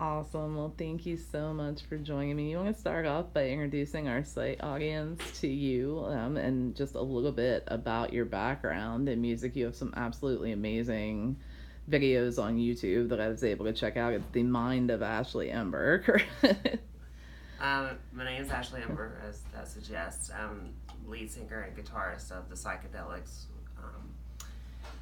Awesome. Well, thank you so much for joining me. You want to start off by introducing our site audience to you and just a little bit about your background in music. You have some absolutely amazing videos on YouTube that I was able to check out. It's The Mind of Ashley Ember, correct? My name is Ashley Ember, as that suggests. I'm lead singer and guitarist of the Psychedelics. Um,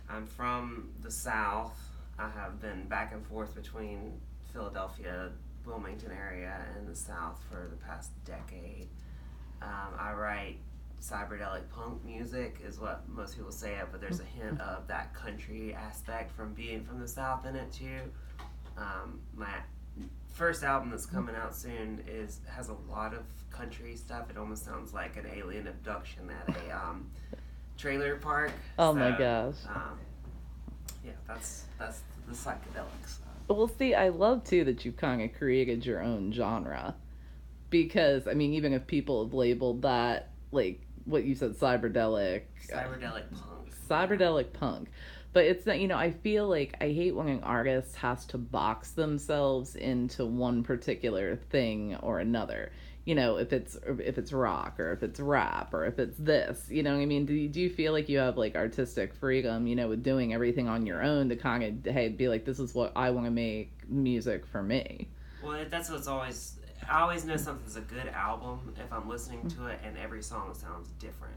I'm from the South. I have been back and forth between Philadelphia, Wilmington area, and the South for the past decade. I write cyberdelic punk music, is what most people say it, but there's a hint of that country aspect from being from the South in it too. My first album that's coming out soon is has a lot of country stuff. It almost sounds like an alien abduction at a trailer park. Oh So my gosh. yeah, that's the psychedelics. Well, see, I love too that you've kind of created your own genre because, I mean, even if people have labeled that, like what you said, Cyberdelic punk. Yeah. cyberdelic punk, but it's not, I feel like I hate when an artist has to box themselves into one particular thing or another. If it's rock or if it's rap or if it's this, you know what I mean? Do you feel like you have like artistic freedom, with doing everything on your own to kind of, hey, be like, this is what I want to make music for me? Well, that's what's always. I always know something's a good album if I'm listening to it and every song sounds different.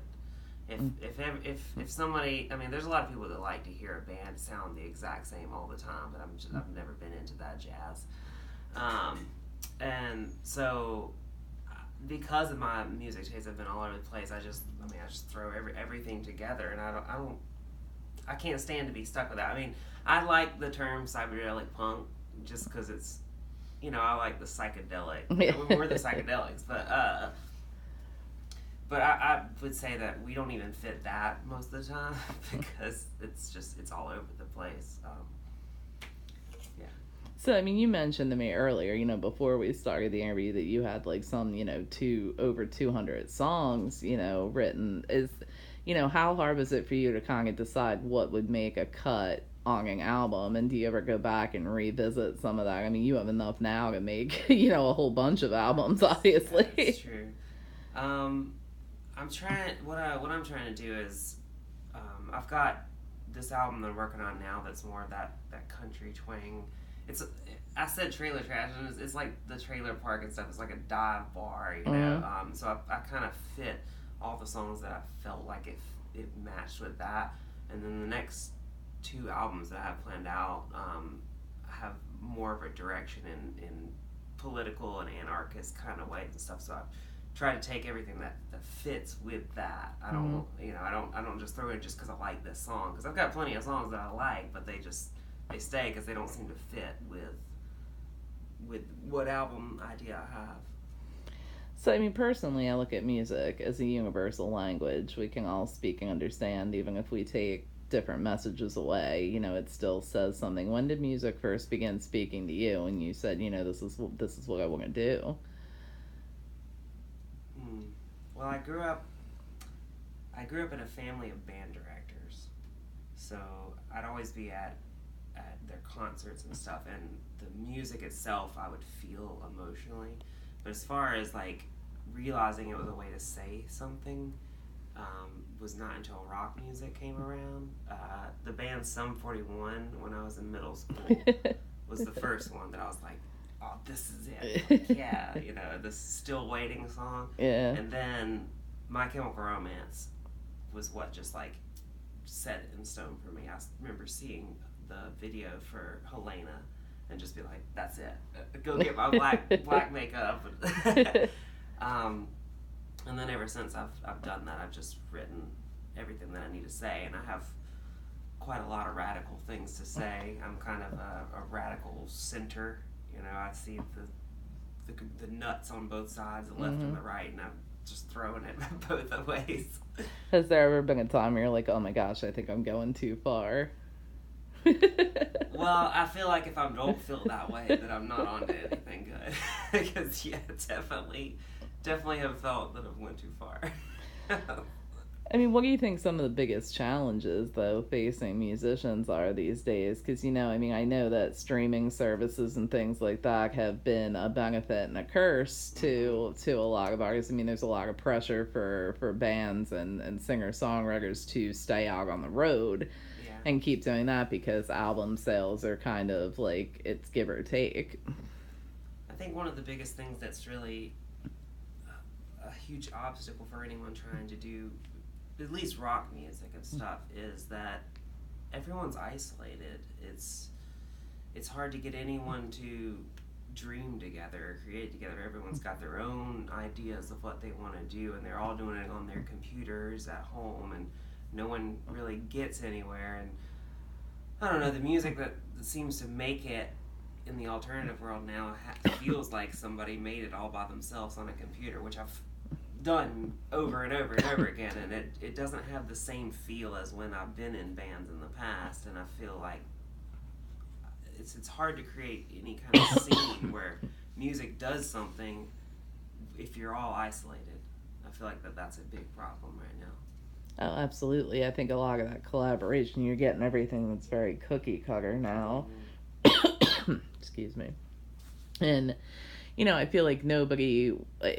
If somebody, I mean, there's a lot of people that like to hear a band sound the exact same all the time, but I've never been into that jazz. And so because of my music taste, I've been all over the place. I just throw everything together, and I can't stand to be stuck with that. I mean, I like the term psychedelic punk just because it's, I like the psychedelic. We're the psychedelics, but I would say that we don't even fit that most of the time because it's all over the place. Yeah. So, I mean, you mentioned to me earlier, before we started the interview, that you had like some, over 200 songs, written. How hard was it for you to kind of decide what would make a cut on an album? And do you ever go back and revisit some of that? I mean, you have enough now to make, a whole bunch of albums, That's obviously. true. I'm trying. What I'm trying to do is, I've got this album that I'm working on now that's more of that country twang. It's I said trailer trash, and it's like the trailer park and stuff. It's like a dive bar, you know. So I kind of fit all the songs that I felt like it matched with that. And then the next two albums that I have planned out have more of a direction in political and anarchist kind of ways and stuff. So I've tried to take everything that fits with that. I don't, I don't just throw it just because I like this song. Because I've got plenty of songs that I like, but they stay because they don't seem to fit with what album idea I have. So, I mean, personally, I look at music as a universal language. We can all speak and understand, even if we take different messages away. It still says something. When did music first begin speaking to you? And you said, this is what I want to do. Well, I grew up in a family of band directors, so I'd always be at their concerts and stuff, and the music itself I would feel emotionally. But as far as like realizing it was a way to say something, was not until rock music came around. The band Sum 41, when I was in middle school, was the first one that I was like, oh, this is it. Like, yeah, this Still Waiting song. Yeah. And then My Chemical Romance was what just like set it in stone for me. I remember seeing the video for Helena and just be like, that's it. Go get my black makeup. And then ever since I've done that, I've just written everything that I need to say, and I have quite a lot of radical things to say. I'm kind of a radical center. I see the nuts on both sides, the left and the right, and I'm just throwing it both ways. Has there ever been a time where you're like, oh my gosh, I think I'm going too far? Well, I feel like if I don't feel that way, then I'm not on to anything good. Because, yeah, definitely have felt that I've went too far. I mean, what do you think some of the biggest challenges, though, facing musicians are these days? Because, I mean, I know that streaming services and things like that have been a benefit and a curse Mm-hmm. to a lot of artists. I mean, there's a lot of pressure for bands and singer-songwriters to stay out on the road Yeah. and keep doing that because album sales are kind of like it's give or take. I think one of the biggest things that's really a huge obstacle for anyone trying to do at least rock music and stuff is that everyone's isolated. It's hard to get anyone to dream together or create together. Everyone's got their own ideas of what they want to do, and they're all doing it on their computers at home, and no one really gets anywhere. And I don't know, the music that seems to make it in the alternative world now feels like somebody made it all by themselves on a computer, which I've done over and over and over again, and it doesn't have the same feel as when I've been in bands in the past, and I feel like it's hard to create any kind of scene where music does something if you're all isolated. I feel like that's a big problem right now. Oh, absolutely. I think a lot of that collaboration, you're getting everything that's very cookie cutter now. Excuse me. And I feel like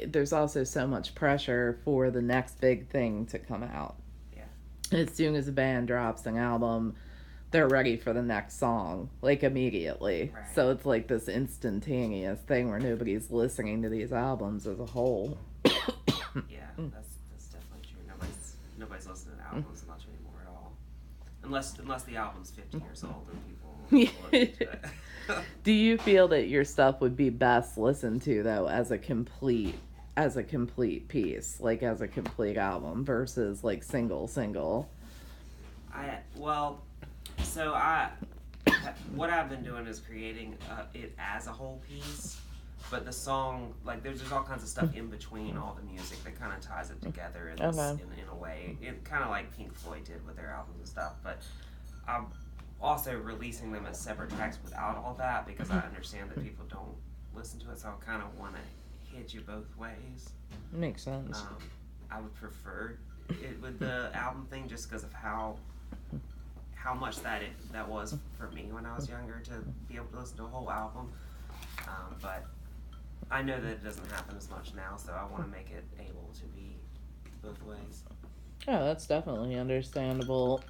there's also so much pressure for the next big thing to come out. Yeah. As soon as a band drops an album, they're ready for the next song, like immediately. Right. So it's like this instantaneous thing where nobody's listening to these albums as a whole. Yeah, that's definitely true. Nobody's listening to albums much anymore at all, unless the album's 50 years old and people will listen to it. Do you feel that your stuff would be best listened to though as a complete piece, like as a complete album versus like single? What I've been doing is creating it as a whole piece, but the song, like there's all kinds of stuff in between all the music that kind of ties it together in a way. It kind of like Pink Floyd did with their albums and stuff, but I'm also releasing them as separate tracks without all that because I understand that people don't listen to it, so I kind of want to hit you both ways. Makes sense. I would prefer it with the album thing just because of how much that was for me when I was younger to be able to listen to a whole album. But I know that it doesn't happen as much now, so I want to make it able to be both ways. Yeah, that's definitely understandable.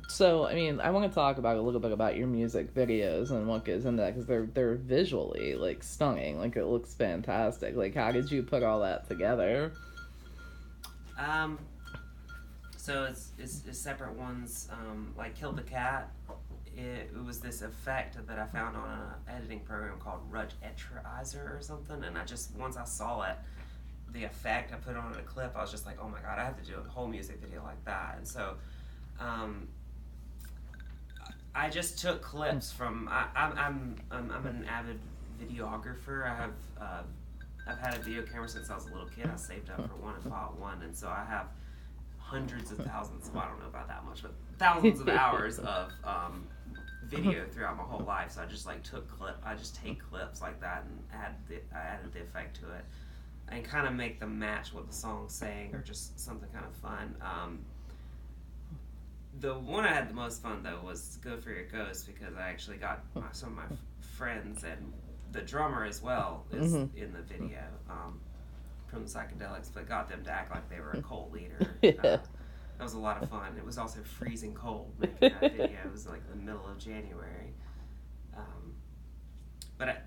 So, I mean, I want to talk about a little bit about your music videos and what goes into that because they're visually like stunning. Like it looks fantastic. Like, how did you put all that together? So it's separate ones. Like Kill the Cat. It was this effect that I found on an editing program called Rugeterizer or something, and once I saw it. The effect I put on a clip, I was just like, oh my god, I have to do a whole music video like that. And so I just took clips from I'm an avid videographer. I've had a video camera since I was a little kid. I saved up for one and bought one, and so I have hundreds of thousands, well, I don't know about that much, but thousands of hours of video throughout my whole life. So I just take clips like that and I added the effect to it. And kind of make them match what the song's saying, or just something kind of fun. The one I had the most fun though was "Go for Your Ghost" because I actually got some of my friends and the drummer as well is in the video from the Psychedelics, but got them to act like they were a cult leader. That was a lot of fun. It was also freezing cold making that video. It was like the middle of January. But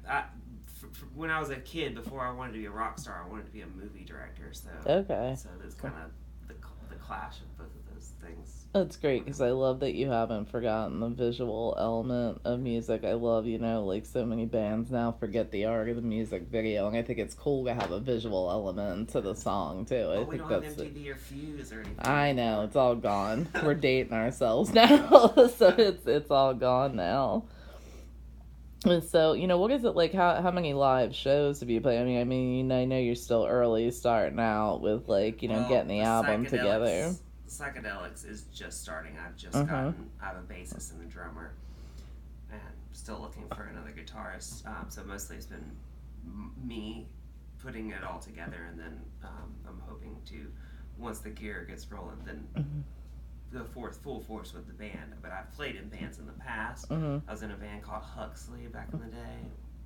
when I was a kid, before I wanted to be a rock star, I wanted to be a movie director. So that's kind of the clash of both of those things. That's great because I love that you haven't forgotten the visual element of music. I love, like so many bands now forget the art of the music video, and I think it's cool to have a visual element to the song too. Well, I we think don't that's have MTV or Fuse or anything. I know it's all gone. We're dating ourselves now, so it's all gone now. And so, what is it like? How many live shows have you played? I mean, I know you're still early starting out with getting the album together. Psychedelics is just starting. I have a bassist and a drummer, and still looking for another guitarist. So mostly it's been me putting it all together, and then I'm hoping to once the gear gets rolling, then go forth full force with the band. But I've played in bands in the past. I was in a band called Huxley back in the day.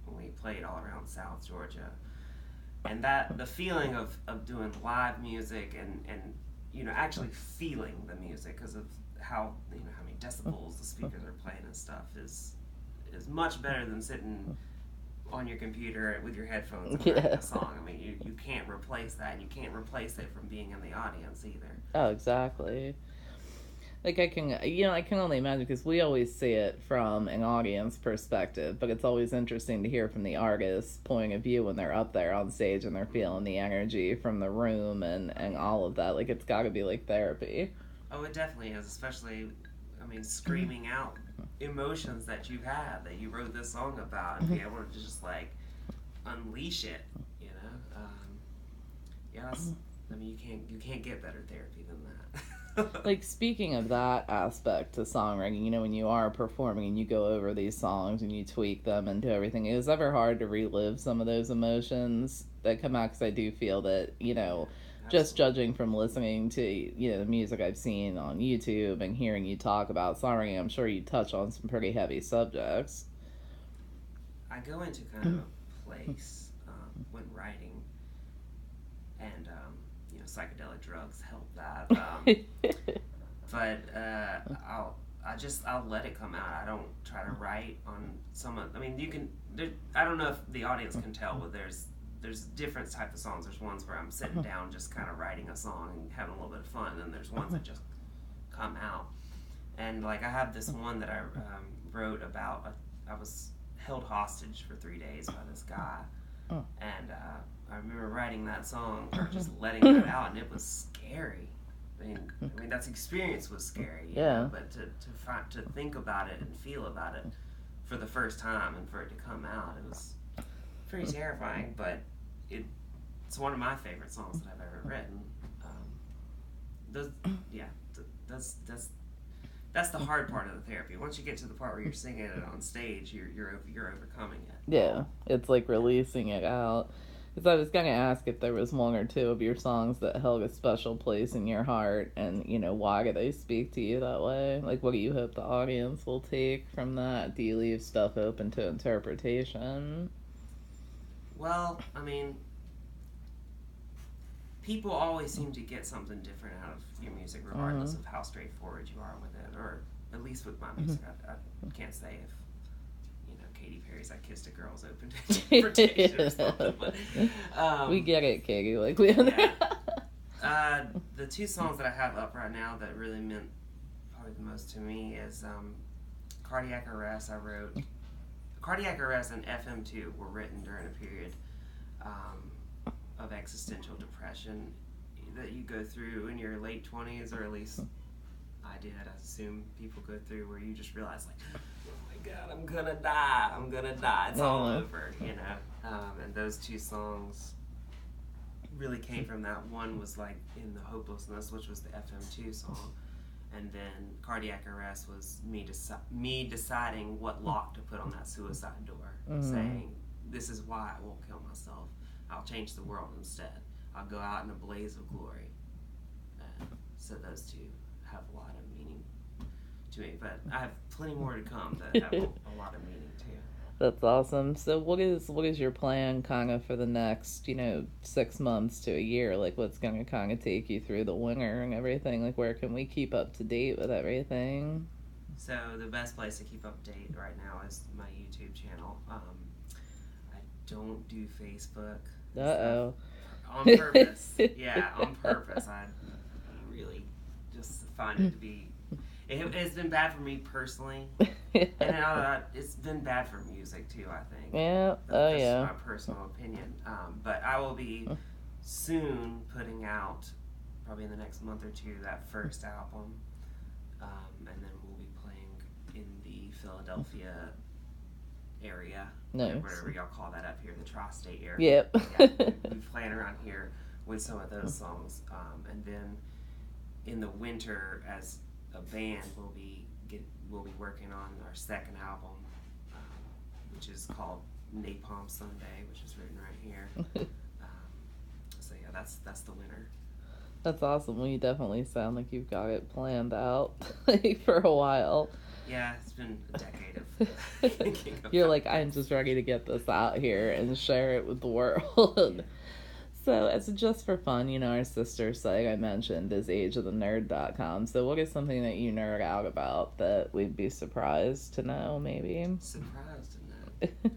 We played all around South Georgia. And that the feeling of doing live music and actually feeling the music because of how how many decibels the speakers are playing and stuff is much better than sitting on your computer with your headphones and writing a song. I mean, you can't replace that, and you can't replace it from being in the audience either. Oh, exactly. Like I can only imagine because we always see it from an audience perspective, but it's always interesting to hear from the artist's point of view when they're up there on stage and they're feeling the energy from the room and all of that. Like it's got to be like therapy. Oh, it definitely is, especially, I mean, screaming out emotions that you've had that you wrote this song about and be able to just like unleash it, I mean, you can't get better therapy than that. Like speaking of that aspect to songwriting, when you are performing and you go over these songs and you tweak them and do everything, it was ever hard to relive some of those emotions that come out because I do feel that just judging from listening to the music I've seen on YouTube and hearing you talk about songwriting, I'm sure you touch on some pretty heavy subjects. I go into kind of a place when writing, and psychedelic drugs help that. But I'll let it come out. I don't try to write on I mean, you can. I don't know if the audience can tell, but there's different types of songs. There's ones where I'm sitting down just kind of writing a song and having a little bit of fun, and there's ones that just come out. And like I have this one that I wrote about. I was held hostage for 3 days by this guy, and I remember writing that song or just letting that out, and it was scary. I mean that experience was scary. But to think about it and feel about it for the first time and for it to come out, it was pretty terrifying. But it's one of my favorite songs that I've ever written. That's the hard part of the therapy. Once you get to the part where you're singing it on stage, you're overcoming it. Yeah, it's like releasing it out. Because I was going to ask if there was one or two of your songs that held a special place in your heart, and why do they speak to you that way? Like, what do you hope the audience will take from that? Do you leave stuff open to interpretation? Well, I mean, people always seem to get something different out of your music, regardless of how straightforward you are with it, or at least with my music. I can't say if Katy Perry's "I Kissed a Girl's" open to interpretation or something, but we get it, Katy. Like the two songs that I have up right now that really meant probably the most to me is "Cardiac Arrest." I wrote "Cardiac Arrest" and "FM2" were written during a period of existential depression that you go through in your late 20s, or at least I did. I assume people go through where you just realize like, God, I'm gonna die. It's all over, and those two songs really came from that. One was like "In the Hopelessness," which was the FM2 song, and then "Cardiac Arrest" was me deciding what lock to put on that suicide door, saying, "This is why I won't kill myself. I'll change the world instead. I'll go out in a blaze of glory." So those two have a lot of meaning to me, but I have plenty more to come that have a lot of meaning too. That's awesome. So what is your plan kind of for the next 6 months to a year? Like what's going to kind of take you through the winter and everything? Like where can we keep up to date with everything? So the best place to keep up to date right now is my YouTube channel. I don't do Facebook. Uh-oh. On purpose. Yeah, on purpose. I really just find it to be... It's been bad for me personally, and it's been bad for music too, I think. Yeah, That's my personal opinion. But I will be soon putting out, probably in the next month or two, that first album, and then we'll be playing in the Philadelphia area, nice. Whatever y'all call that up here, the tri-state area. Yep. Yeah, we'll be playing around here with some of those songs, and then in the winter, as a band, we'll be working on our second album, which is called Napalm Sunday, which is written right here. So yeah, that's the winter. That's awesome. Well, you definitely sound like you've got it planned out like for a while. Yeah, it's been a decade of thinking You're about like, I'm this. just ready to get this out here and share it with the world. Yeah. So, as just for fun, our sister site I mentioned is ageofthenerd.com. So, what is something that you nerd out about that we'd be surprised to know, maybe? Surprised in that.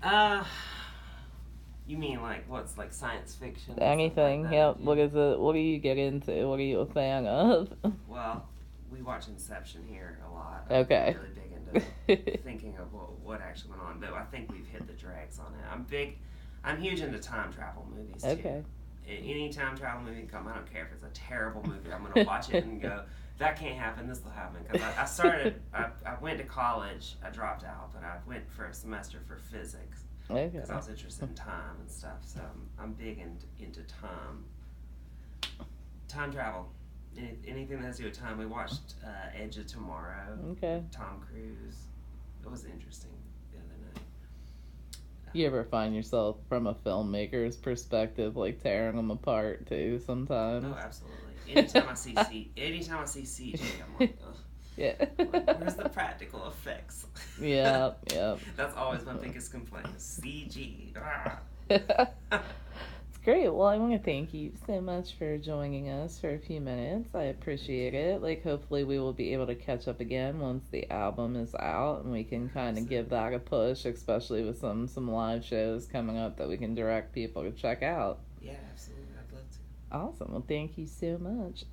Uh, you mean like what's like science fiction and stuff like Anything. that? Yep. Yeah. What is it? What do you get into? What are you a fan of? Well, we watch Inception here a lot. Okay. I'm really big into thinking of what actually went on, but I think we've hit the dregs on it. I'm huge into time travel movies too. Okay. Any time travel movie can come. I don't care if it's a terrible movie. I'm gonna watch it and go, that can't happen. This will happen. Because I went to college. I dropped out, but I went for a semester for physics Okay. because I was interested in time and stuff. So I'm big into time travel. Anything that has to do with time. We watched Edge of Tomorrow. Okay. Tom Cruise. It was interesting the other night. You ever find yourself from a filmmaker's perspective, like tearing them apart too? Sometimes. Oh, absolutely. Anytime I see CG, I'm like, ugh. Yeah. Where's the practical effects? Yeah. That's always my biggest complaint. CG. It's great. Well, I want to thank you so much for joining us for a few minutes. I appreciate it. Like, hopefully, we will be able to catch up again once the album is out, and we can kind of give that a push, especially with some live shows coming up that we can direct people to check out. Yeah, absolutely. I'd love to. Awesome. Well, thank you so much.